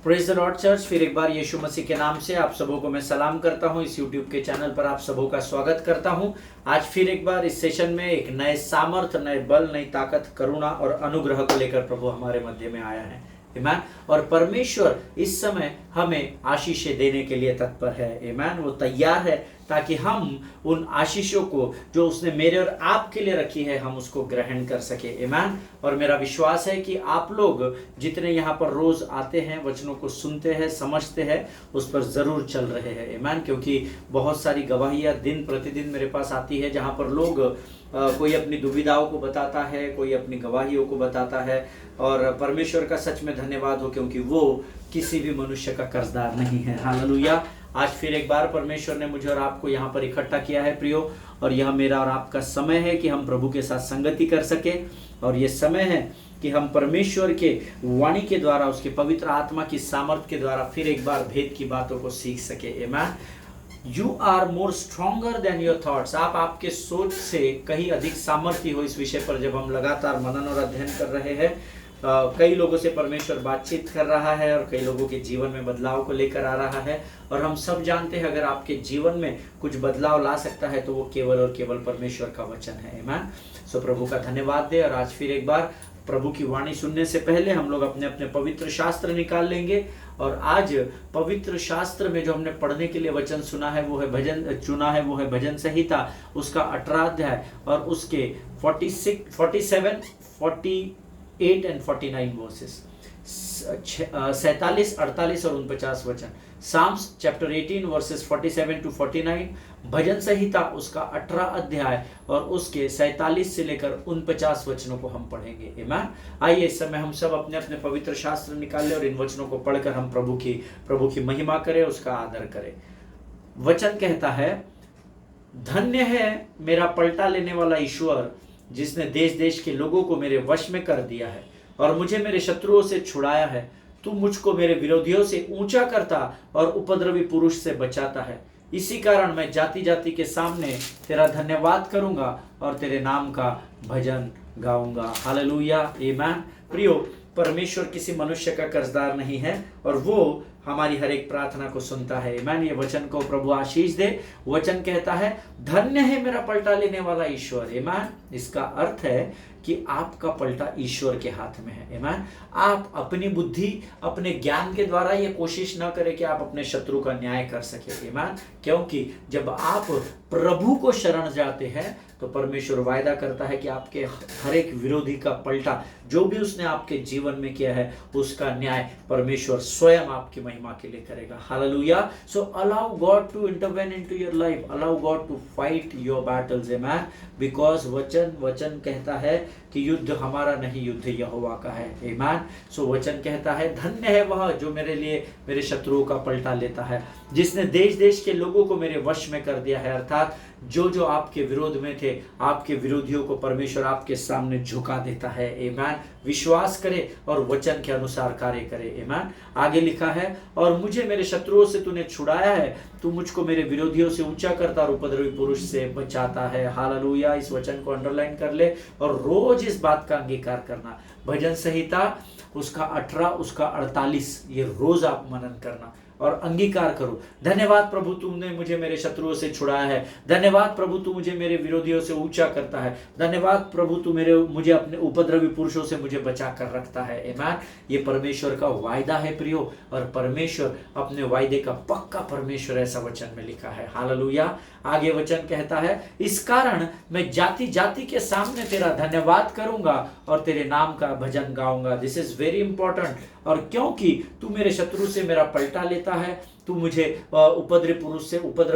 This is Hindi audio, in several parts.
Praise the Lord church. फिर एक बार यीशु मसीह के नाम से आप सबों को मैं सलाम करता हूं। इस यूट्यूब के चैनल पर आप सबों का स्वागत करता हूं। आज फिर एक बार इस सेशन में एक नए सामर्थ, नए बल, नई ताकत, करुणा और अनुग्रह को लेकर प्रभु हमारे मध्य में आया है। आमीन। और परमेश्वर इस समय हमें आशीषें देने के लिए तत्पर है। आमीन। वो तैयार है ताकि हम उन आशीषों को जो उसने मेरे और आपके लिए रखी है, हम उसको ग्रहण कर सके। आमीन। और मेरा विश्वास है कि आप लोग जितने यहाँ पर रोज आते हैं, वचनों को सुनते हैं, समझते हैं, उस पर जरूर चल रहे हैं। आमीन। क्योंकि बहुत सारी गवाहियां दिन प्रतिदिन मेरे पास आती है, जहाँ पर लोग कोई अपनी दुविधाओं को बताता है, कोई अपनी गवाहियों को बताता है। और परमेश्वर का सच में धन्यवाद हो, क्योंकि वो किसी भी मनुष्य का कर्जदार नहीं है। हालेलुया। आज फिर एक बार परमेश्वर ने मुझे और आपको यहाँ पर इकट्ठा किया है प्रियो, और यह मेरा और आपका समय है कि हम प्रभु के साथ संगति कर सके। और ये समय है कि हम परमेश्वर के वाणी के द्वारा, उसके पवित्र आत्मा की सामर्थ के द्वारा फिर एक बार भेद की बातों को सीख सके। आमीन। You are more stronger than your thoughts. आप आपके सोच से कहीं अधिक सामर्थ्य हो। इस विषय पर जब हम लगातार मनन और अध्ययन कर रहे हैं, कई लोगों से परमेश्वर बातचीत कर रहा है और कई लोगों के जीवन में बदलाव को लेकर आ रहा है। और हम सब जानते हैं, अगर आपके जीवन में कुछ बदलाव ला सकता है तो वो केवल और केवल परमेश्वर का वचन है। आमीन। सो प्रभु का धन्यवाद दे। और आज फिर एक बार प्रभु की वाणी सुनने से पहले हम लोग अपने अपने पवित्र शास्त्र निकाल लेंगे। और आज पवित्र शास्त्र में जो हमने पढ़ने के लिए वचन सुना है, वो है भजन संहिता, उसका 18 अध्याय और उसके 47, 48 एंड 49 वर्सेस, 47, 48 और 49 वचन। साम्स चैप्टर 18 वर्सेस 47 टू 49, भजन संहिता उसका 18 अध्याय और उसके 47 से लेकर 49 वचनों को हम पढ़ेंगे। आमीन। आइए इस समय हम सब अपने अपने पवित्र शास्त्र निकाल लें और इन वचनों को पढ़कर हम प्रभु की महिमा करें, उसका आदर करें। वचन कहता है, धन्य है मेरा पलटा लेने वाला ईश्वर, जिसने देश देश के लोगों को मेरे वश में कर दिया है और मुझे मेरे शत्रुओं से छुड़ाया है। तू मुझको मेरे विरोधियों से ऊंचा करता और उपद्रवी पुरुष से बचाता है। इसी कारण मैं जाति जाति के सामने तेरा धन्यवाद करूंगा और तेरे नाम का भजन गाऊंगा। हालेलुया। आमीन। प्रियो, परमेश्वर किसी मनुष्य का कर्जदार नहीं है और वो हमारी हर एक प्रार्थना को सुनता है। आमीन। ये वचन को प्रभु आशीष दे। वचन कहता है, धन्य है मेरा पलटा लेने वाला ईश्वर। आमीन। इसका अर्थ है कि आपका पलटा ईश्वर के हाथ में है। आमीन। आप अपनी बुद्धि, अपने ज्ञान के द्वारा ये कोशिश न करें कि आप अपने शत्रु का न्याय कर सके। आमीन। क्योंकि जब आप प्रभु को शरण जाते हैं तो परमेश्वर वायदा करता है कि आपके हर एक विरोधी का पलटा, जो भी उसने आपके जीवन में किया है, उसका न्याय परमेश्वर स्वयं आपकी महिमा के लिए करेगा। हालेलुया। So allow God to intervene into your life, allow God to fight your battles. आमीन। बिकॉज वचन कहता है कि युद्ध हमारा नहीं, युद्ध यहोवा का है। आमीन। सो वचन कहता है, धन्य है वह जो मेरे लिए मेरे शत्रुओं का पलटा लेता है, जिसने देश देश के लोगों को मेरे वश में कर दिया है। अर्थात जो आपके विरोध में थे, आपके विरोधियों को परमेश्वर आपके सामने झुका देता है। आमीन। विश्वास करे और वचन के अनुसार कार्य करे। आमीन। आगे लिखा है, और मुझे मेरे शत्रुओं से तूने छुड़ाया है, तू मुझको मेरे विरोधियों से ऊंचा करता और उपद्रवी पुरुष से बचाता है। हालेलुया। इस वचन को अंडरलाइन कर ले और रोज इस बात का अंगीकार करना। भजन संहिता उसका 18, उसका 48, ये रोज आप मनन करना और अंगीकार करो। धन्यवाद प्रभु, तुमने मुझे मेरे शत्रुओं से छुड़ाया है। धन्यवाद प्रभु, तू मुझे मेरे विरोधियों से ऊंचा करता है। धन्यवाद प्रभु, तू मुझे अपने उपद्रवी पुरुषों से मुझे बचा कर रखता है। आमीन। ये परमेश्वर का वायदा है प्रियो, और परमेश्वर अपने वायदे का पक्का परमेश्वर, ऐसा वचन में लिखा है। हालेलुया। आगे वचन कहता है, इस कारण मैं जाति जाति के सामने तेरा धन्यवाद करूंगा और तेरे नाम का भजन गाऊंगा। This is very important. और क्योंकि तू मेरे शत्रु से मेरा पलटा लेता है, तू मुझे उपद्रवी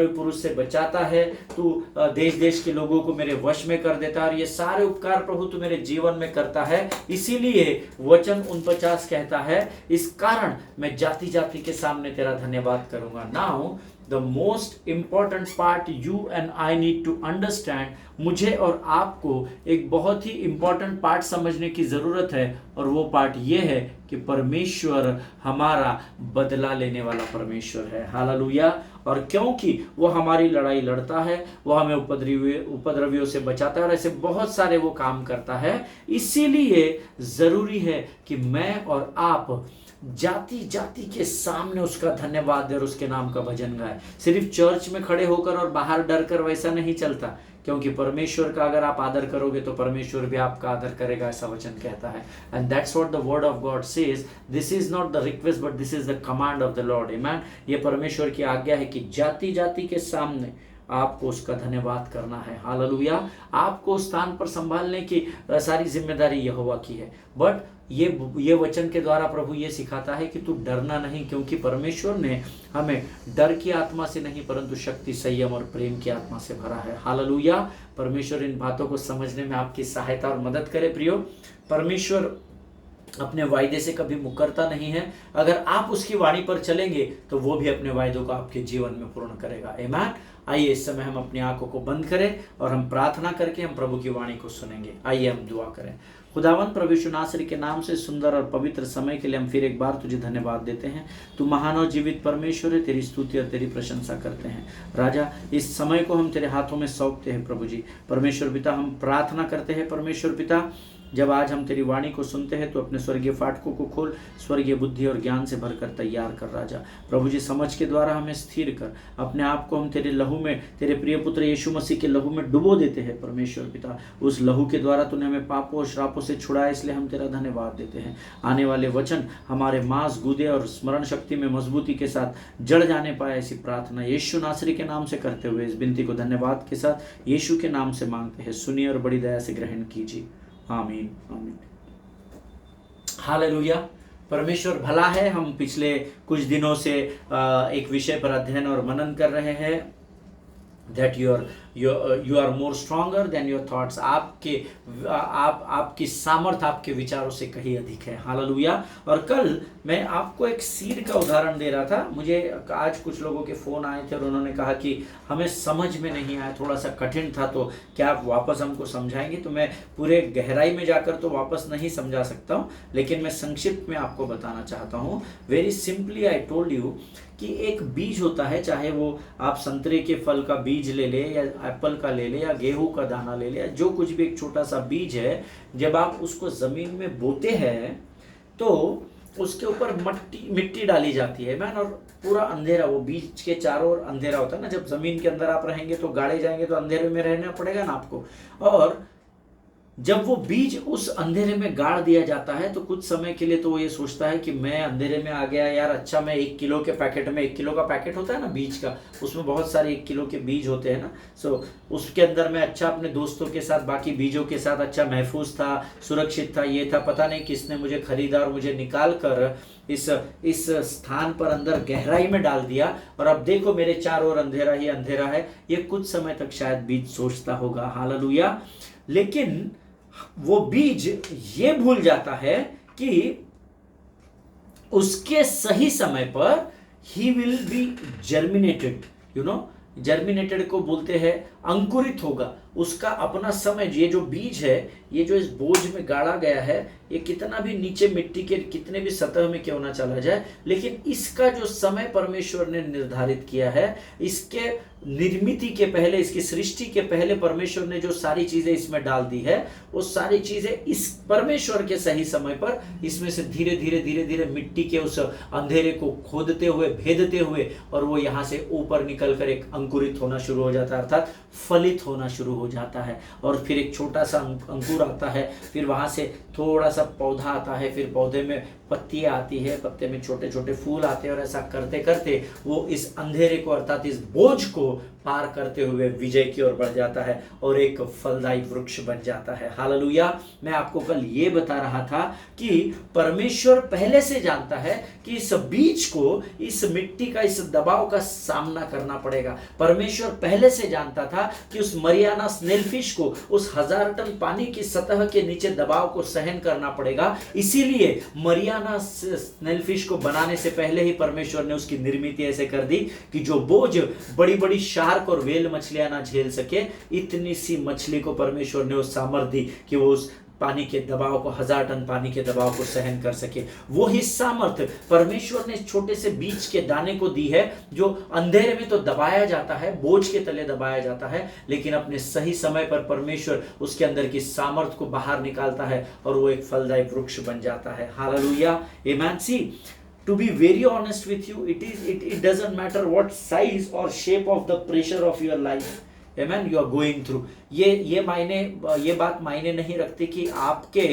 पुरुष से बचाता है, तू देश देश के लोगों को मेरे वश में कर देता है, और ये सारे उपकार प्रभु तू मेरे जीवन में करता है। इसीलिए वचन 49 कहता है, इस कारण मैं जाति जाति के सामने तेरा धन्यवाद करूंगा। Now the most important part you and I need to understand, मुझे और आपको एक बहुत ही इंपॉर्टेंट पार्ट समझने की जरूरत है, और वो पार्ट ये है कि परमेश्वर हमारा बदला लेने वाला परमेश्वर है। हालेलुया। और क्योंकि वो हमारी लड़ाई लड़ता है, वो हमें उपद्रवियों से बचाता है और ऐसे बहुत सारे वो काम करता है, इसीलिए जरूरी है कि मैं और आप जाति जाति के सामने उसका धन्यवाद दे और उसके नाम का भजन गाए। सिर्फ चर्च में खड़े होकर और बाहर डर कर वैसा नहीं चलता, क्योंकि परमेश्वर का अगर आप आदर करोगे तो परमेश्वर भी आपका आदर करेगा, ऐसा वचन कहता है। And that's what the word of God says, this is not the request but this is the command of the Lord. Amen. ये परमेश्वर की आज्ञा है कि जाति जाति के सामने आपको उसका धन्यवाद करना है। हालेलुया। आपको उस स्थान पर संभालने की सारी जिम्मेदारी यहोवा की है। बट ये वचन के द्वारा प्रभु ये सिखाता है कि तू डरना नहीं, क्योंकि परमेश्वर ने हमें डर की आत्मा से नहीं परंतु शक्ति, संयम और प्रेम की आत्मा से भरा है। हालेलुया। परमेश्वर इन बातों को समझने में आपकी सहायता और मदद करे। प्रियो, परमेश्वर अपने वायदे से कभी मुकरता नहीं है। अगर आप उसकी वाणी पर चलेंगे तो वो भी अपने वायदों को आपके जीवन में पूर्ण करेगा। आमीन। आइए इस समय हम अपनी आंखों को बंद करें और हम प्रार्थना करके हम प्रभु की वाणी को सुनेंगे। आइए हम दुआ करें। खुदावंत प्रभु यीशु नासरी के नाम से सुंदर और पवित्र समय के लिए हम फिर एक बार तुझे धन्यवाद देते हैं। तू महान और जीवित परमेश्वर है, तेरी स्तुति और तेरी प्रशंसा करते हैं। राजा, इस समय को हम तेरे हाथों में सौंपते हैं प्रभु जी। परमेश्वर पिता, हम प्रार्थना करते हैं परमेश्वर पिता, जब आज हम तेरी वाणी को सुनते हैं तो अपने स्वर्गीय फाटकों को खोल, स्वर्गीय बुद्धि और ज्ञान से भरकर तैयार कर राजा। प्रभु जी, समझ के द्वारा हमें स्थिर कर। अपने आप को हम तेरे लहू में, तेरे प्रिय पुत्र यीशु मसीह के लहू में डुबो देते हैं परमेश्वर पिता। उस लहू के द्वारा तूने हमें पापों और श्रापों से छुड़ाया, इसलिए हम तेरा धन्यवाद देते हैं। आने वाले वचन हमारे मांस, गुदे और स्मरण शक्ति में मजबूती के साथ जड़ जाने पाए, ऐसी प्रार्थना यीशु नासरी के नाम से करते हुए इस विनती को धन्यवाद के साथ यीशु के नाम से मांगते हैं। सुनिए और बड़ी दया से ग्रहण कीजिए। आमीन आमीन। हालेलुया। परमेश्वर भला है। हम पिछले कुछ दिनों से एक विषय पर अध्ययन और मनन कर रहे हैं, that you are more stronger than your thoughts। आपकी सामर्थ आपके विचारों से कहीं अधिक है। हालेलुया। और कल मैं आपको एक सीड का उदाहरण दे रहा था। मुझे आज कुछ लोगों के फोन आए थे और उन्होंने कहा कि हमें समझ में नहीं आया, थोड़ा सा कठिन था, तो क्या आप वापस हमको समझाएंगे। तो मैं पूरे गहराई में जाकर तो वापस नहीं समझा सकता हूँ, लेकिन मैं संक्षिप्त में आपको बताना चाहता हूँ। Very simply I told you कि एक बीज होता है, चाहे वो आप संतरे के फल का बीज ले ले या एप्पल का ले ले या गेहूं का दाना ले ले, जो कुछ भी एक छोटा सा बीज है, जब आप उसको जमीन में बोते हैं तो उसके ऊपर मिट्टी डाली जाती है मैन, और पूरा अंधेरा, वो बीज के चारों ओर अंधेरा होता है ना। जब जमीन के अंदर आप रहेंगे तो गाड़े जाएंगे तो अंधेरे में रहना पड़ेगा ना आपको। और जब वो बीज उस अंधेरे में गाड़ दिया जाता है तो कुछ समय के लिए तो वो ये सोचता है कि मैं अंधेरे में आ गया यार, अच्छा मैं 1 किलो के पैकेट में, 1 किलो का पैकेट होता है ना बीज का, उसमें बहुत सारे 1 किलो के बीज होते हैं ना। सो उसके अंदर मैं अच्छा अपने दोस्तों के साथ, बाकी बीजों के साथ अच्छा महफूज था, सुरक्षित था। ये था, पता नहीं किसने मुझे खरीदा और मुझे निकाल कर इस स्थान पर अंदर गहराई में डाल दिया, और अब देखो मेरे चारों ओर अंधेरा ही अंधेरा है। ये कुछ समय तक शायद बीज सोचता होगा। हालेलुया। लेकिन वो बीज ये भूल जाता है कि उसके सही समय पर he will be germinated. Germinated को बोलते हैं अंकुरित होगा। उसका अपना समय, ये जो बीज है, ये जो इस बोझ में गाड़ा गया है, ये कितना भी नीचे मिट्टी के कितने भी सतह में क्यों ना चला जाए, लेकिन इसका जो समय परमेश्वर ने निर्धारित किया है, इसके निर्मिति के पहले, इसकी सृष्टि के पहले परमेश्वर ने जो सारी चीजें इसमें डाल दी है, वो सारी चीजें इस परमेश्वर के सही समय पर इसमें से धीरे धीरे धीरे धीरे मिट्टी के उस अंधेरे को खोदते हुए, भेदते हुए, और वो यहाँ से ऊपर निकलकर एक अंकुरित होना शुरू हो जाता है, अर्थात फलित होना शुरू हो जाता है। और फिर एक छोटा सा अंकुर आता है, फिर वहां से थोड़ा सा पौधा आता है, फिर पौधे में पत्तियां आती है, पत्ते में छोटे छोटे फूल आते हैं, और ऐसा करते करते वो इस अंधेरे को, अर्थात इस बोझ को पार करते हुए विजय की ओर बढ़ जाता है और एक फलदायी वृक्ष बन जाता है। हालेलुया। मैं आपको कल ये बता रहा था कि परमेश्वर पहले से जानता है कि इस बीज को, इस मिट्टी का, इस दबाव का सामना करना पड़ेगा। परमेश्वर पहले से जानता था कि उस मरियाना स्नेलफिश को उस 1000 टन पानी की सतह के नीचे दबाव को सहन करना पड़ेगा। इसीलिए मरियाना स्नेलफिश को बनाने से पहले ही परमेश्वर ने उसकी निर्मिति ऐसे कर दी कि जो बोझ बड़ी बड़ी शार्क और वेल मछलियां ना झेल सके, इतनी सी मछली को परमेश्वर ने उस सामर्थ्य दी कि वो उस पानी के दबाव को, 1000 टन पानी के दबाव को सहन कर सके। वो ही सामर्थ परमेश्वर ने छोटे से बीज के दाने को दी है, जो अंधेरे में तो दबाया जाता है, बोझ के तले दबाया जाता है, लेकिन अपने सही समय पर परमेश्वर उसके अंदर की सामर्थ को बाहर निकालता है और वो एक फलदायी वृक्ष बन जाता है। हालेलुया, आमेन। See, to be very honest with you, it doesn't matter what size or shape of the pressure of your life, amen, you are going through। ये बात मायने नहीं रखती कि आपके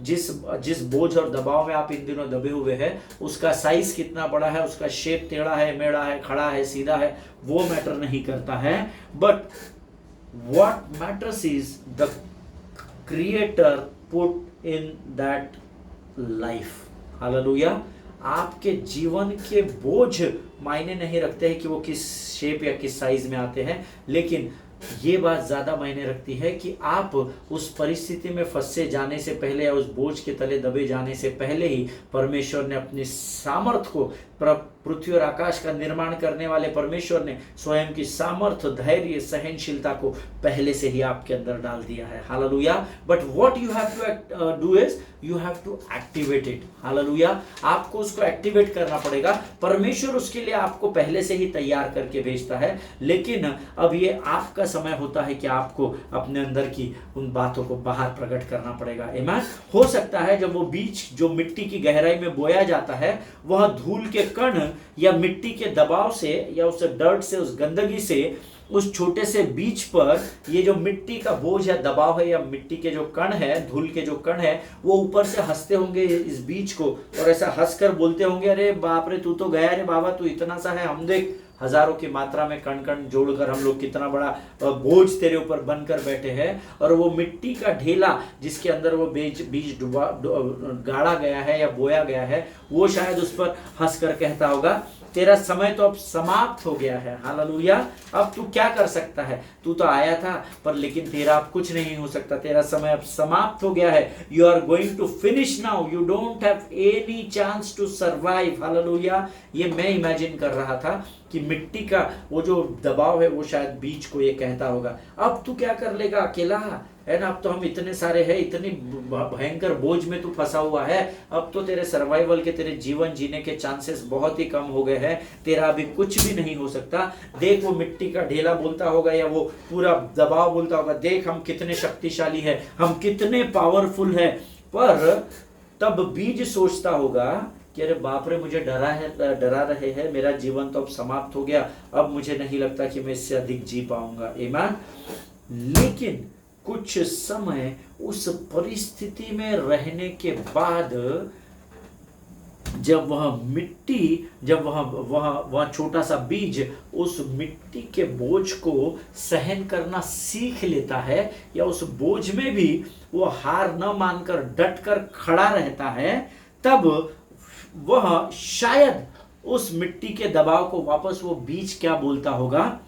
जिस बोझ और दबाव में आप इन दिनों दबे हुए हैं, उसका साइज कितना बड़ा है, उसका शेप टेढ़ा है, मेढ़ा है, खड़ा है, सीधा है, वो मैटर नहीं करता है। But what matters is the creator put in that life. Hallelujah. आपके जीवन के बोझ मायने नहीं रखते हैं कि वो किस शेप या किस साइज में आते हैं, लेकिन ये बात ज्यादा मायने रखती है कि आप उस परिस्थिति में फंसे जाने से पहले या उस बोझ के तले दबे जाने से पहले ही परमेश्वर ने अपनी सामर्थ को, पृथ्वी और आकाश का निर्माण करने वाले परमेश्वर ने स्वयं की सामर्थ्य, धैर्य, सहनशीलता को पहले से ही आपके अंदर डाल दिया है। हालेलुया। But what you have to do is you have to activate it. हालेलुया। आपको उसको एक्टिवेट करना पड़ेगा। परमेश्वर उसके लिए आपको पहले से ही तैयार करके भेजता है, लेकिन अब ये आपका समय होता है कि आपको अपने अंदर की उन बातों को बाहर प्रकट करना पड़ेगा। आमीन। हो सकता है जब वो बीज जो मिट्टी की गहराई में बोया जाता है, वह धूल के कण या मिट्टी के दबाव से या उस डर्ट से, उस गंदगी से, उस छोटे से बीज पर ये जो मिट्टी का बोझ है, दबाव है, या मिट्टी के जो कण है, धूल के जो कण है, वो ऊपर से हंसते होंगे इस बीज को और ऐसा हंसकर बोलते होंगे, अरे बाप रे, तू तो गया रे बाबा, तू इतना सा है, हम देख हजारों की मात्रा में कण कण जोड़कर हम लोग कितना बड़ा बोझ तेरे ऊपर बनकर बैठे हैं। और वो मिट्टी का ढेला जिसके अंदर वो बीज गाड़ा गया है या बोया गया है, वो शायद उस पर हंसकर कहता होगा, तेरा समय तो अब समाप्त हो गया है। हालेलुया। अब तू क्या कर सकता है? तू तो आया था, पर लेकिन तेरा अब कुछ नहीं हो सकता, तेरा समय अब समाप्त हो गया है। You are going to finish now, you don't have any chance to survive. हालेलुया। ये मैं इमेजिन कर रहा था कि मिट्टी का वो जो दबाव है, वो शायद बीज को ये कहता होगा, अब तू क्या कर लेगा अकेला, है ना, अब तो हम इतने सारे हैं, इतनी भयंकर बोझ में तू फंसा हुआ है, अब तो तेरे सर्वाइवल के, तेरे जीवन जीने के चांसेस बहुत ही कम हो गए हैं, तेरा अभी कुछ भी नहीं हो सकता। देख वो मिट्टी का ढेला बोलता होगा या वो पूरा दबाव बोलता होगा, देख हम कितने शक्तिशाली हैं, हम कितने पावरफुल हैं। पर तब बीज सोचता होगा कि अरे बाप रे, मुझे डरा रहे हैं, मेरा जीवन तो अब समाप्त हो गया, अब मुझे नहीं लगता कि मैं इससे अधिक जी पाऊंगा। आमीन। लेकिन कुछ समय उस परिस्थिति में रहने के बाद जब वह छोटा सा बीज उस मिट्टी के बोझ को सहन करना सीख लेता है, या उस बोझ में भी वो हार न मानकर डटकर खड़ा रहता है, तब वह शायद उस मिट्टी के दबाव को वापस वो बीज क्या बोलता होगा,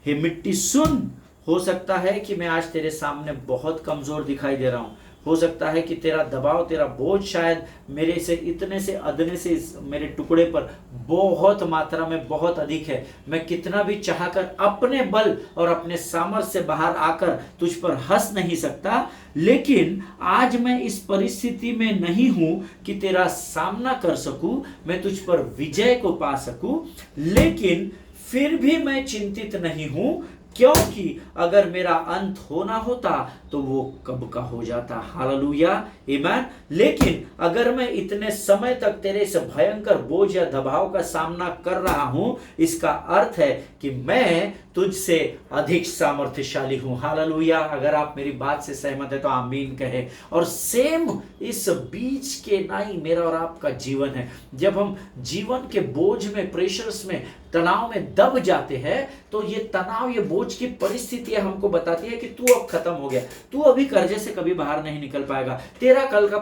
हे मिट्टी सुन, हो सकता है कि मैं आज तेरे सामने बहुत कमजोर दिखाई दे रहा हूं, हो सकता है कि तेरा दबाव, तेरा बोझ शायद मेरे से इतने से अदने से मेरे टुकड़े पर बहुत मात्रा में बहुत अधिक है, मैं कितना भी चाहकर अपने बल और अपने सामर्थ्य से बाहर आकर तुझ पर हंस नहीं सकता, लेकिन आज मैं इस परिस्थिति में नहीं हूं कि तेरा सामना कर सकूं, मैं तुझ पर विजय को पा सकूं, लेकिन फिर भी मैं चिंतित नहीं हूं, क्योंकि अगर मेरा अंत होना होता तो वो कब का हो जाता। हालेलुया। आमीन। लेकिन अगर मैं इतने समय तक तेरे इस भयंकर बोझ या दबाव का सामना कर रहा हूं, इसका अर्थ है कि मैं तुझसे अधिक सामर्थ्यशाली हूं। हालेलुया। अगर आप मेरी बात से सहमत है तो आमीन कहे। और सेम इस बीज के नाई मेरा और आपका जीवन है। जब हम जीवन के बोझ में, प्रेशर्स में, तनाव में दब जाते हैं, तो ये तनाव, ये बोझ की परिस्थितियां हमको बताती है कि तू अब खत्म हो गया, तू अभी कर्जे से कभी बाहर नहीं निकल पाएगा, तेरा कल का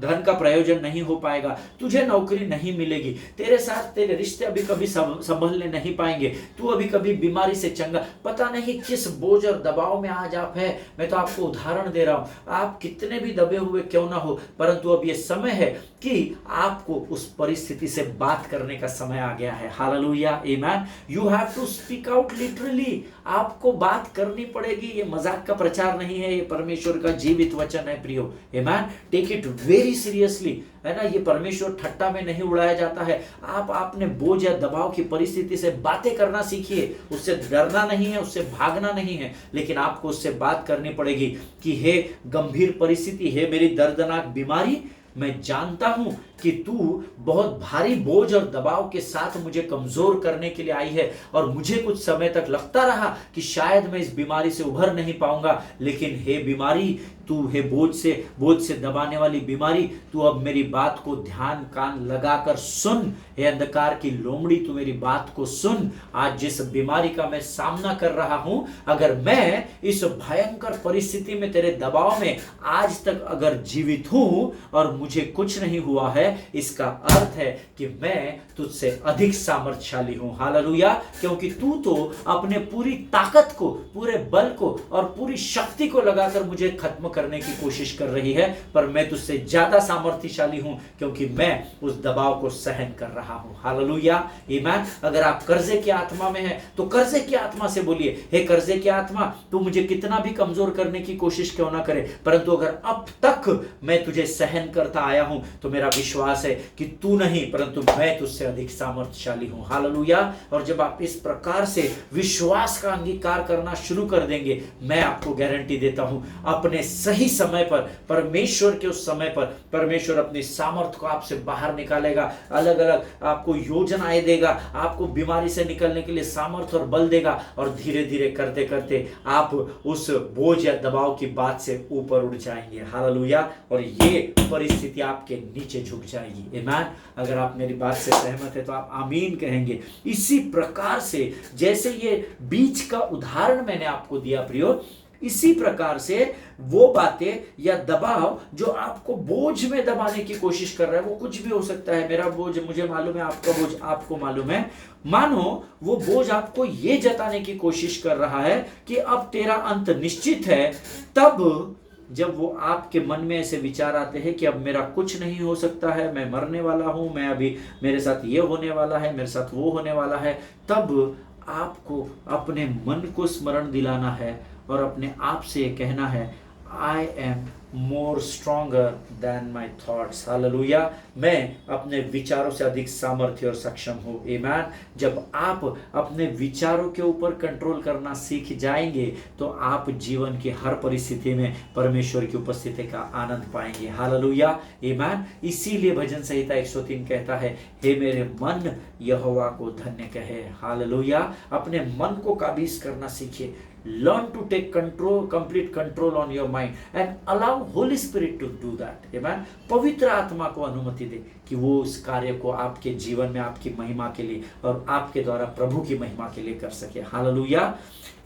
धन का प्रयोजन नहीं हो पाएगा, तुझे नौकरी नहीं मिलेगी, तेरे साथ तेरे रिश्ते अभी कभी संभलने नहीं पाएंगे, तू अभी कभी बीमारी से चंगा, पता नहीं किस बोझ और दबाव में आज आप है। मैं तो आपको उदाहरण दे रहा हूं, आप कितने भी दबे हुए क्यों ना हो, परंतु अब यह समय है कि आपको उस परिस्थिति से बात करने का समय आ गया है। हालेलुया। आमीन। You have to speak out literally. आपको बात करनी पड़ेगी। ये मजाक का प्रचार नहीं नहीं है, ये परमेश्वर का जीवित वचन है प्रियो। आमेन। टेक इट वेरी सीरियसली, है ना। ये परमेश्वर ठट्टा में नहीं उड़ाया जाता है। आप आपने बोझ या दबाव की परिस्थिति से बातें करना सीखिए। उससे डरना नहीं है, उससे भागना नहीं है, लेकिन आपको उससे बात करनी पड़ेगी कि हे गंभीर परिस्थिति, हे मेरी दर्दनाक बीमारी, मैं जानता हूं कि तू बहुत भारी बोझ और दबाव के साथ मुझे कमजोर करने के लिए आई है, और मुझे कुछ समय तक लगता रहा कि शायद मैं इस बीमारी से उभर नहीं पाऊंगा, लेकिन हे बीमारी, तू हे बोझ से दबाने वाली बीमारी, तू अब मेरी बात को ध्यान कान लगाकर सुन। हे अंधकार की लोमड़ी, तू मेरी बात को सुन। आज जिस बीमारी का मैं सामना कर रहा हूं, अगर मैं इस भयंकर परिस्थिति में, तेरे दबाव में आज तक अगर जीवित हूं और मुझे कुछ नहीं हुआ है, इसका अर्थ है कि मैं तुझसे अधिक सामर्थ्यशाली हूं। हालेलुया। क्योंकि तू तो अपने पूरी ताकत को, पूरे बल को और पूरी शक्ति को लगाकर मुझे खत्म करने की कोशिश कर रही है, पर मैं तुझसे ज्यादा सामर्थ्यशाली हूं, क्योंकि मैं उस दबाव को सहन कर रहा हूं। हालेलुया। आमीन। अगर आप कर्जे की आत्मा में हैं, तो कर्जे की आत्मा से बोलिए, हे कर्जे की आत्मा, तू मुझे कितना भी कमजोर करने की कोशिश क्यों ना करे, परंतु अगर अब तक मैं तुझे सहन करता आया हूं, तो मेरा विश्वास है कि तू नहीं, परंतु मैं तुझसे अधिक सामर्थ्यशाली हूं। हालेलुया। और जब आप इस प्रकार से विश्वास का अंगीकार करना शुरू कर देंगे, मैं आपको गारंटी देता हूं, अपने सही समय पर, परमेश्वर के उस समय पर, परमेश्वर अपनी सामर्थ्य को आपसे बाहर निकालेगा। अलग अलग आपको योजनाएं देगा, आपको बीमारी से निकलने के लिए सामर्थ्य और बल देगा, और धीरे धीरे करते करते आप उस बोझ या दबाव की बात से ऊपर उठ जाएंगे। हालेलुया। और ये परिस्थिति आपके नीचे झुक जाएगी। आमीन। अगर आप मेरी बात से सहमत है तो आप आमीन कहेंगे। इसी प्रकार से जैसे ये बीज का उदाहरण मैंने आपको दिया प्रियो, इसी प्रकार से वो बातें या दबाव जो आपको बोझ में दबाने की कोशिश कर रहा है, वो कुछ भी हो सकता है। मेरा बोझ मुझे मालूम है, आपका बोझ आपको मालूम है। मानो वो बोझ आपको ये जताने की कोशिश कर रहा है कि अब तेरा अंत निश्चित है। तब जब वो आपके मन में ऐसे विचार आते हैं कि अब मेरा कुछ नहीं हो सकता है, मैं मरने वाला हूं, मैं अभी, मेरे साथ ये होने वाला है, मेरे साथ वो होने वाला है, तब आपको अपने मन को स्मरण दिलाना है और अपने आप से ये कहना है, आई am more stronger than my thoughts. Hallelujah. मैं अपने विचारों से अधिक सामर्थ्य और सक्षम हूँ। आमीन। जब आप अपने विचारों के ऊपर कंट्रोल करना सीख जाएंगे, तो आप जीवन की हर परिस्थिति में परमेश्वर की उपस्थिति का आनंद पाएंगे। हालेलुया। आमीन। इसीलिए भजन संहिता 103 कहता है, हे मेरे मन यहोवा को धन्य कहे। हालेलुया। अपने मन को काबीज करना सीखिए। Learn to take control, complete control on your mind and allow Holy Spirit to do that. Amen. पवित्र आत्मा को अनुमति दे कि वो उस कार्य को आपके जीवन में आपकी महिमा के लिए और आपके द्वारा प्रभु की महिमा के लिए कर सके। हालेलुया।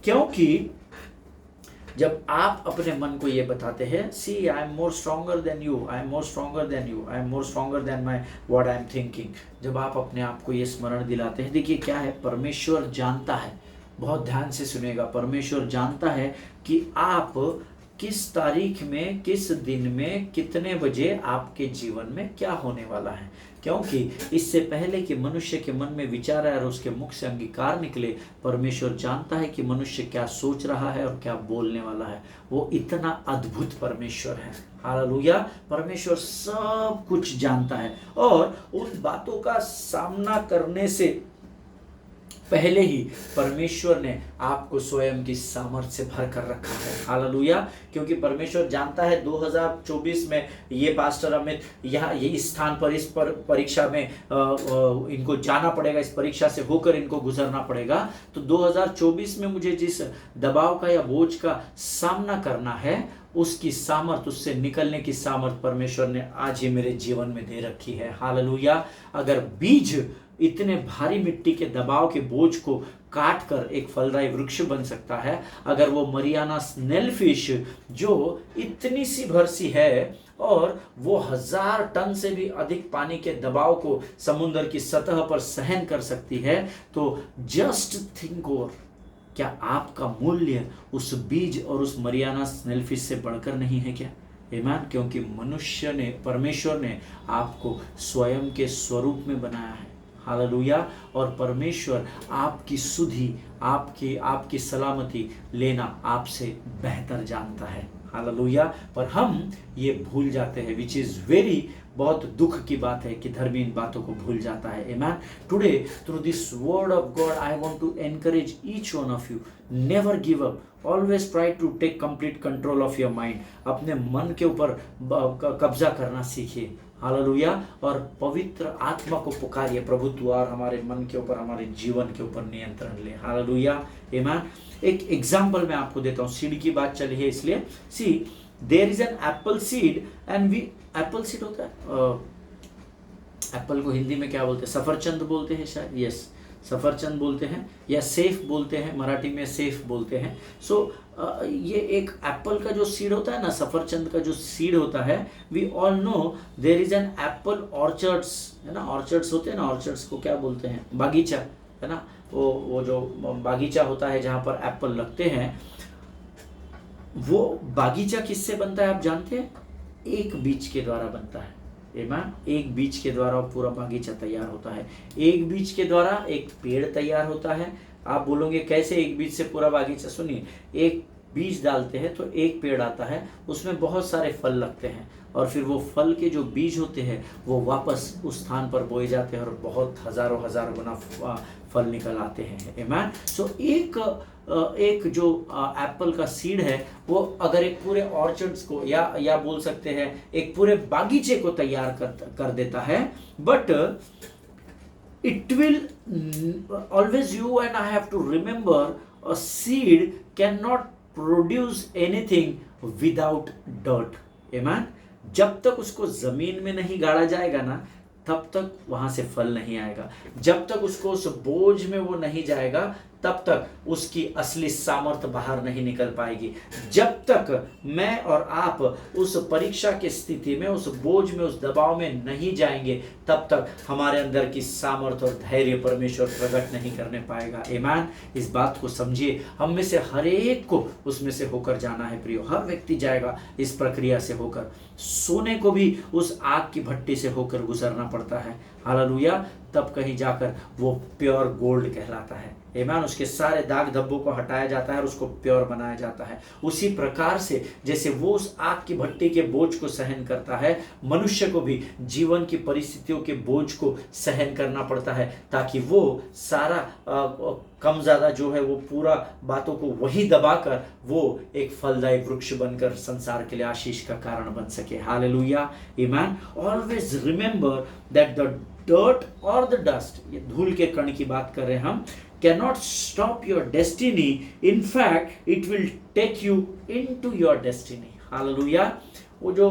क्योंकि जब आप अपने मन को ये बताते हैं, see I am more stronger than you, I am more stronger than you, I am more stronger than my what I am thinking, जब आप अपने आप को ये स्मरण दिलाते हैं, देखिए क्या है, परमेश्वर जानता है, बहुत ध्यान से सुनेगा, परमेश्वर जानता है कि आप किस तारीख में, किस दिन में, कितने बजे आपके जीवन में क्या होने वाला है। क्योंकि इससे पहले कि मनुष्य के मन में विचार आए और उसके मुख से अंगीकार निकले, परमेश्वर जानता है कि मनुष्य क्या सोच रहा है और क्या बोलने वाला है। वो इतना अद्भुत परमेश्वर है। हालेलुया। परमेश्वर सब कुछ जानता है और उन बातों का सामना करने से पहले ही परमेश्वर ने आपको स्वयं की सामर्थ्य से भर कर रखा है। हालेलुया। क्योंकि परमेश्वर जानता है 2024 में ये पास्टर अमित यहाँ ये इस स्थान पर, इस परीक्षा में इनको जाना पड़ेगा, इस परीक्षा से होकर इनको गुजरना पड़ेगा। तो 2024 में मुझे जिस दबाव का या बोझ का सामना करना है, उसकी सामर्थ, उससे निकलने की सामर्थ परमेश्वर ने आज ही मेरे जीवन में दे रखी है। हालेलुया। अगर बीज इतने भारी मिट्टी के दबाव के बोझ को काट कर एक फलदायी वृक्ष बन सकता है, अगर वो मरियाना स्नेलफिश जो इतनी सी भरसी है और वो 1000 टन से भी अधिक पानी के दबाव को समुद्र की सतह पर सहन कर सकती है, तो जस्ट थिंक ओवर, क्या आपका मूल्य उस बीज और उस मरियाना स्नेलफिश से बढ़कर नहीं है क्या? आमीन। क्योंकि मनुष्य ने, परमेश्वर ने आपको स्वयं के स्वरूप में बनाया है। हालेलुया। और परमेश्वर आपकी सुधि, आपकी सलामती लेना आपसे बेहतर जानता है। हालेलुया। पर हम ये भूल जाते हैं, विच इज वेरी, बहुत दुख की बात है कि धर्मी इन बातों को भूल जाता है। Amen. Today through this word of God I want to encourage each one of you, never give up, always try to take complete control of your mind. अपने मन के ऊपर कब्जा करना सीखिए। हालेलुया। और पवित्र आत्मा को पुकारिए, प्रभु तू और हमारे मन के ऊपर, हमारे जीवन के ऊपर नियंत्रण ले। हालेलुया। आमेन। एक एग्जाम्पल मैं आपको देता हूँ, सीड की बात चली है इसलिए। See there is an apple seed and we, apple seed होता है, एप्पल को हिंदी में क्या बोलते हैं, सफरचंद बोलते हैं शायद, यस सफरचंद बोलते हैं, या सेफ बोलते हैं, मराठी में सेफ बोलते हैं। सो ये एक एप्पल का जो सीड होता है ना, सफरचंद का जो सीड होता है, we all know there is an apple orchards, है ना, ऑर्चर्ड्स होते हैं ना, ऑर्चर्ड्स को क्या बोलते हैं, बागीचा, है ना, वो जो बागीचा होता है जहाँ पर एप्पल लगते हैं, वो बागीचा किससे बनता है आप जानते हैं? एक बीज के द्वारा बनता है। आमीन। एक बीज के द्वारा पूरा बागीचा तैयार होता है, एक बीज के द्वारा एक पेड़ तैयार होता है। आप बोलोगे कैसे एक बीज से पूरा बागीचा? सुनिए, एक बीज डालते हैं तो एक पेड़ आता है, उसमें बहुत सारे फल लगते हैं, और फिर वो फल के जो बीज होते हैं वो वापस उस स्थान पर बोए जाते हैं और बहुत हजारों गुना फल निकल आते हैं। आमीन। सो एक जो एप्पल का सीड है, वो अगर एक पूरे ऑर्चर्ड्स को या बोल सकते हैं एक पूरे बागीचे को तैयार कर देता है, but it will always, you and I have to remember, a seed cannot produce anything without dirt. Amen. जब तक उसको जमीन में नहीं गाड़ा जाएगा ना, तब तक वहां से फल नहीं आएगा। जब तक उसको उस बोझ में वो नहीं जाएगा, तब तक उसकी असली सामर्थ्य बाहर नहीं निकल पाएगी। जब तक मैं और आप उस परीक्षा की स्थिति में, उस बोझ में, उस दबाव में नहीं जाएंगे, तब तक हमारे अंदर की सामर्थ्य और धैर्य परमेश्वर प्रकट नहीं करने पाएगा। आमीन। इस बात को समझिए, हम में से हर एक को उसमें से होकर जाना है प्रियो, हर व्यक्ति जाएगा इस प्रक्रिया से होकर। सोने को भी उस आग की भट्टी से होकर गुजरना पड़ता है। हालेलुया। तब कहीं जाकर वो प्योर गोल्ड कहलाता है। आमीन। उसके सारे दाग धब्बों को हटाया जाता है और उसको प्योर बनाया जाता है। उसी प्रकार से जैसे वो उस आग की भट्टी के बोझ को सहन करता है, मनुष्य को भी जीवन की परिस्थितियों के बोझ को सहन करना पड़ता है, ताकि वो सारा कम ज्यादा जो है वो पूरा बातों को वही दबाकर वो एक फलदायी वृक्ष बनकर संसार के लिए आशीष का कारण बन सके। हालेलुया। आमीन। Always remember that the dirt or the dust, ये धूल के कण की बात कर रहे हैं हम, cannot stop your destiny. In fact, it will take you into your destiny. Hallelujah. वो जो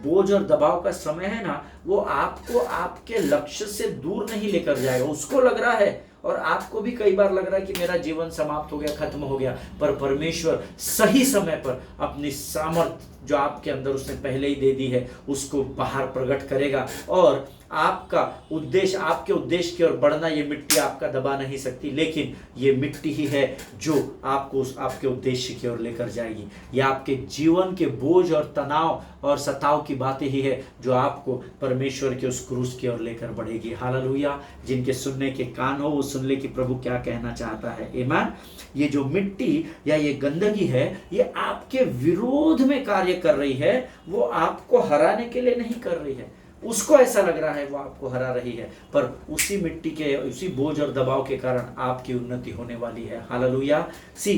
बोझ और दबाव का समय है ना, वो आपको आपके लक्ष्य से दूर नहीं लेकर जाएगा। उसको लग रहा है, और आपको भी कई बार लग रहा है कि मेरा जीवन समाप्त हो गया, खत्म हो गया, पर परमेश्वर सही समय पर अपनी सामर्थ जो आपके अंदर उसने पहले ही दे दी है, उसको बाहर प्रकट करेगा, और आपका उद्देश्य, आपके उद्देश्य की ओर बढ़ना, ये मिट्टी आपका दबा नहीं सकती, लेकिन ये मिट्टी ही है जो आपको आपके उद्देश्य की ओर लेकर जाएगी। ये आपके जीवन के बोझ और तनाव और सताव की बातें ही है जो आपको परमेश्वर के उस क्रूस की ओर लेकर बढ़ेगी। हालेलुया। जिनके सुनने के कान हो वो सुन ले कि प्रभु क्या कहना चाहता है। आमीन। ये जो मिट्टी या ये गंदगी है, ये आपके विरोध में कार्य कर रही है, वो आपको हराने के लिए नहीं कर रही है। उसको ऐसा लग रहा है वो आपको हरा रही है, पर उसी मिट्टी के, उसी बोझ और दबाव के कारण आपकी उन्नति होने वाली है। हालेलुया। See,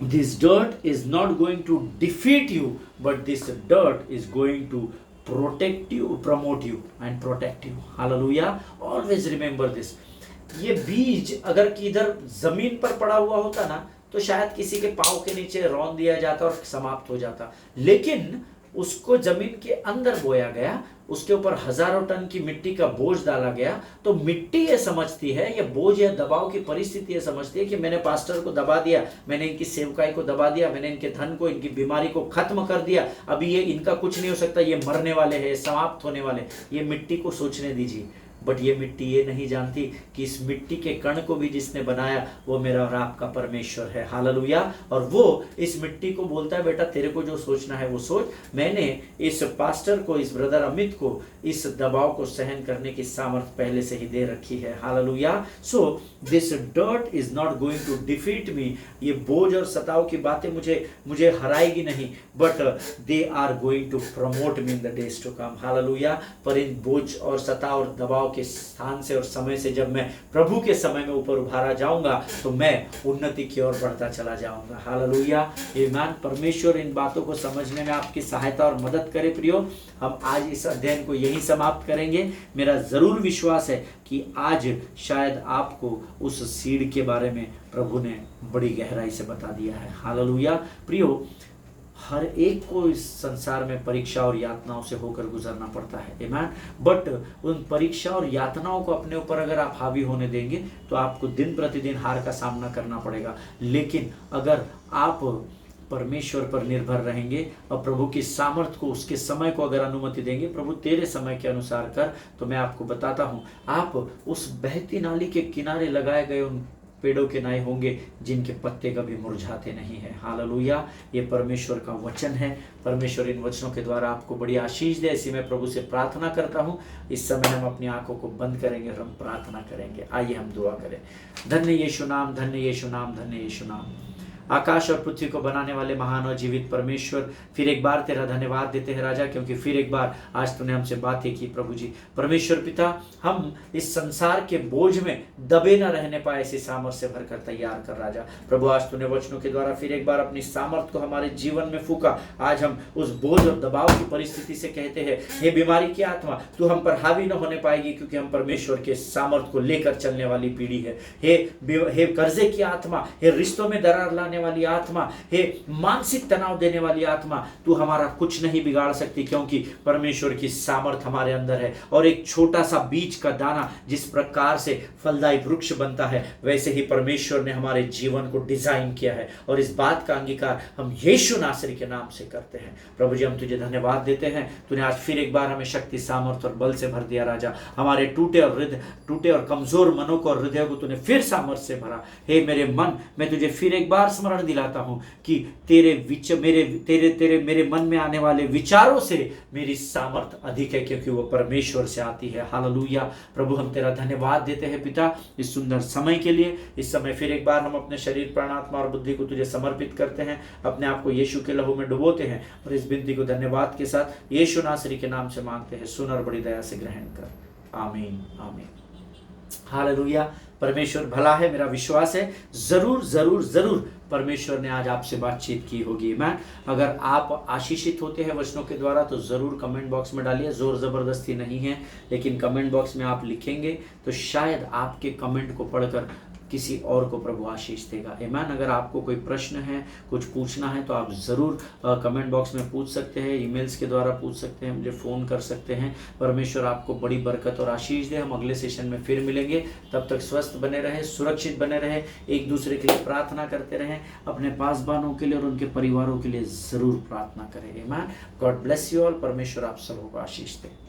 this dirt is not going to defeat you, but this dirt is going to protect you, promote you and protect you. Hallelujah. Always remember this. ये बीज अगर कि इधर जमीन पर पड़ा हुआ होता ना, तो शायद किसी के पांव के नीचे रौंद दिया जाता और समाप्त हो जाता, लेकिन उसको जमीन के अंदर बोया गया, उसके ऊपर हजारों टन की मिट्टी का बोझ डाला गया। तो मिट्टी ये समझती है, ये बोझ या दबाव की परिस्थिति ये समझती है कि मैंने पास्टर को दबा दिया, मैंने इनकी सेवकाई को दबा दिया, मैंने इनके धन को, इनकी बीमारी को खत्म कर दिया, अभी ये इनका कुछ नहीं हो सकता, ये मरने वाले हैं, समाप्त होने वाले। ये मिट्टी को सोचने दीजिए, बट ये मिट्टी ये नहीं जानती कि इस मिट्टी के कण को भी जिसने बनाया वो मेरा और आपका परमेश्वर है। हालेलुया। और वो इस मिट्टी को बोलता है, बेटा तेरे को जो सोचना है वो सोच, मैंने इस पास्टर को, इस ब्रदर अमित को इस दबाव को सहन करने की सामर्थ्य पहले से ही दे रखी है। Hallelujah. So this dirt is not going to defeat me. ये बोझ और सताव की बातें मुझे हराएगी नहीं, but they are going to promote me in the days to come. Hallelujah. पर इन बोझ और सताव और दबाव के स्थान से और समय से जब मैं प्रभु के समय में ऊपर उभारा जाऊंगा तो मैं उन्नति की ओर बढ़ता चला जाऊंगा। हालेलुया। आमीन। परमेश्वर इन बातों को समझने में आपकी सहायता और मदद करे। प्रियो, हम आज इस अध्ययन को यहीं समाप्त करेंगे। मेरा जरूर विश्वास है कि आज शायद आपको उस सीड के बारे में प्रभु ने बड़ी गहराई से बता दिया है। हालेलुया। प्रियो, हर एक को इस संसार में परीक्षा और यातनाओं से होकर गुजरना पड़ता है। आमीन। बट उन परीक्षा और यातनाओं को अपने ऊपर अगर आप हावी होने देंगे तो आपको दिन प्रतिदिन हार का सामना करना पड़ेगा। लेकिन अगर आप परमेश्वर पर निर्भर रहेंगे और प्रभु की सामर्थ को, उसके समय को अगर अनुमति देंगे, प्रभु तेरे समय के अनुसार कर, तो मैं आपको बताता हूं आप उस बहती नाली के किनारे लगाए गए उन पेड़ों के नाए होंगे जिनके पत्ते कभी मुरझाते नहीं है। हालेलुया। ये परमेश्वर का वचन है। परमेश्वर इन वचनों के द्वारा आपको बड़ी आशीष दे, ऐसी मैं प्रभु से प्रार्थना करता हूँ। इस समय हम अपनी आंखों को बंद करेंगे और हम प्रार्थना करेंगे। आइए हम दुआ करें। धन्य यीशु नाम, धन्य यीशु नाम, धन्य यीशु नाम। आकाश और पृथ्वी को बनाने वाले महान और जीवित परमेश्वर, फिर एक बार तेरा धन्यवाद देते हैं राजा, क्योंकि फिर एक बार आज तूने हमसे बातें की प्रभु जी। परमेश्वर पिता, हम इस संसार के बोझ में दबे न रहने पाए, ऐसी सामर्थ से भरकर तैयार कर राजा। प्रभु, आज तूने वचनों के द्वारा फिर एक बार अपनी सामर्थ को हमारे जीवन में फूका। आज हम उस बोझ और दबाव की परिस्थिति से कहते हैं, हे बीमारी की आत्मा, तू हम पर हावी न होने पाएगी, क्योंकि हम परमेश्वर के सामर्थ को लेकर चलने वाली पीढ़ी है। हे कर्जे की आत्मा, हे रिश्तों में दरार लाने वाली आत्मा, हे मानसिक तनाव देने वाली आत्मा, तू हमारा कुछ नहीं बिगाड़ सकती, क्योंकि परमेश्वर की सामर्थ हमारे अंदर है। और एक छोटा सा बीज का दाना जिस प्रकार से फलदायी वृक्ष बनता है, वैसे ही परमेश्वर ने हमारे जीवन को डिजाइन किया है। और इस बात का अंगीकार हम यीशु नासरी के नाम से करते हैं। प्रभु जी, हम तुझे धन्यवाद देते हैं। तूने आज फिर एक बार हमें शक्ति, सामर्थ और बल से भर दिया राजा। हमारे टूटे और कमजोर मनों को और हृदय को तूने फिर सामर्थ से भरा। हे मेरे मन, मैं तुझे फिर एक बार स्मरण दिलाता हूं कि मेरे मन में आने वाले विचारों से मेरी सामर्थ अधिक है, क्योंकि वो परमेश्वर से आती है। हालेलुया। प्रभु, हम तेरा धन्यवाद देते हैं पिता, इस सुंदर समय के लिए। इस समय फिर एक बार हम अपने शरीर, प्राण, आत्मा और बुद्धि को तुझे समर्पित करते हैं, अपने आप को यीशु के लहू में डुबोते हैं, और इस विनती को धन्यवाद के साथ यीशु नासरी के नाम से मांगते हैं। सुन और बड़ी दया से ग्रहण कर। आमीन, आमीन। हालेलुया। परमेश्वर भला है, मेरा विश्वास है जरूर जरूर जरूर परमेश्वर ने आज आपसे बातचीत की होगी। मैं, अगर आप आशीषित होते हैं वचनों के द्वारा तो जरूर कमेंट बॉक्स में डालिए। जोर जबरदस्ती नहीं है, लेकिन कमेंट बॉक्स में आप लिखेंगे तो शायद आपके कमेंट को पढ़कर किसी और को प्रभु आशीष देगा। आमीन। अगर आपको कोई प्रश्न है, कुछ पूछना है, तो आप ज़रूर कमेंट बॉक्स में पूछ सकते हैं, ईमेल्स के द्वारा पूछ सकते हैं, मुझे फ़ोन कर सकते हैं। परमेश्वर आपको बड़ी बरकत और आशीष दे। हम अगले सेशन में फिर मिलेंगे। तब तक स्वस्थ बने रहें, सुरक्षित बने रहें, एक दूसरे के लिए प्रार्थना करते रहें, अपने पासबानों के लिए और उनके परिवारों के लिए ज़रूर प्रार्थना करें। आमीन। God bless you all. परमेश्वर आप सबको आशीष दे।